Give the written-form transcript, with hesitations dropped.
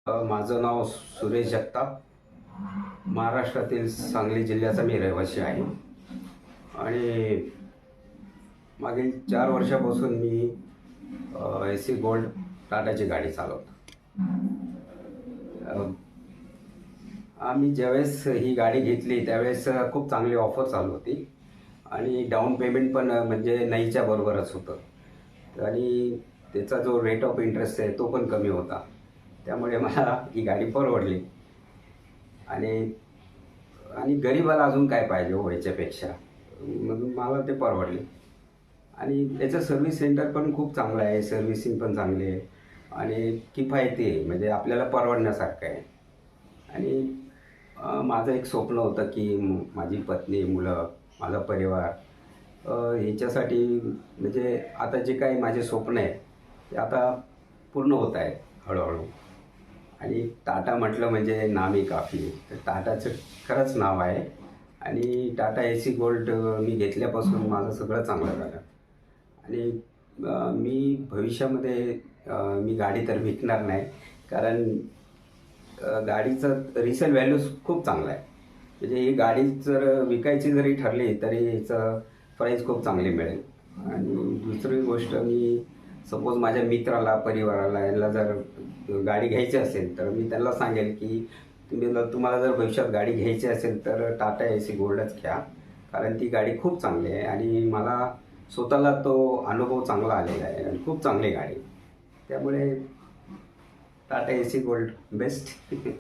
माझं नाव सुरेश जगताप. महाराष्ट्रातील सांगली जिल्ह्याचा मी रहिवासी आहे आणि मागील 4 वर्षापासून मी AC गोल्ड टाटाची गाडी चालवतो. अ, आम्ही ज्यावेळेस ही गाडी घेतली त्यावेळेस खूप चांगली ऑफर चालू होती आणि डाऊन पेमेंट पण म्हणजे नाहीच्या बरोबरच होतं आणि त्याचा जो रेट ऑफ इंटरेस्ट आहे तो पण कमी होता. त्यामुळे मला ही गाडी परवडली आणि आणि गरिबाला अजून काय पाहिजे हो याच्यापेक्षा, म्हणून मला ते परवडले. आणि त्याचं सर्व्हिस सेंटर पण खूप चांगलं आहे, सर्व्हिसिंग पण चांगली आहे आणि किफायती आहे, म्हणजे आपल्याला परवडण्यासारखं आहे. आणि माझं एक स्वप्न होतं की माझी पत्नी, मुलं, माझा परिवार ह्याच्यासाठी म्हणजे आता जे काही माझे स्वप्न आहे ते आता पूर्ण होत आहेत हळूहळू. आणि टाटा म्हटलं म्हणजे नामी काफी. तर टाटाचं खरंच नाव आहे आणि टाटा AC गोल्ड मी घेतल्यापासून माझं सगळं चांगलं झालं. आणि मी भविष्यामध्ये मी गाडी तर विकणार नाही, कारण गाडीचं रिसेल व्हॅल्यूज खूप चांगला आहे. म्हणजे ही गाडी जर विकायची जरी ठरली तरी हिचं प्राईस खूप चांगली मिळेल. आणि दुसरी गोष्ट, मी सपोज माझ्या मित्राला, परिवाराला याला जर गाडी घ्यायची असेल तर मी त्यांना सांगेल की तुम्हाला जर भविष्यात गाडी घ्यायची असेल तर टाटा AC गोल्डच घ्या, कारण ती गाडी खूप चांगली आहे आणि मला स्वतःला तो अनुभव चांगला आलेला आहे आणि खूप चांगली गाडी. त्यामुळे टाटा AC गोल्ड बेस्ट.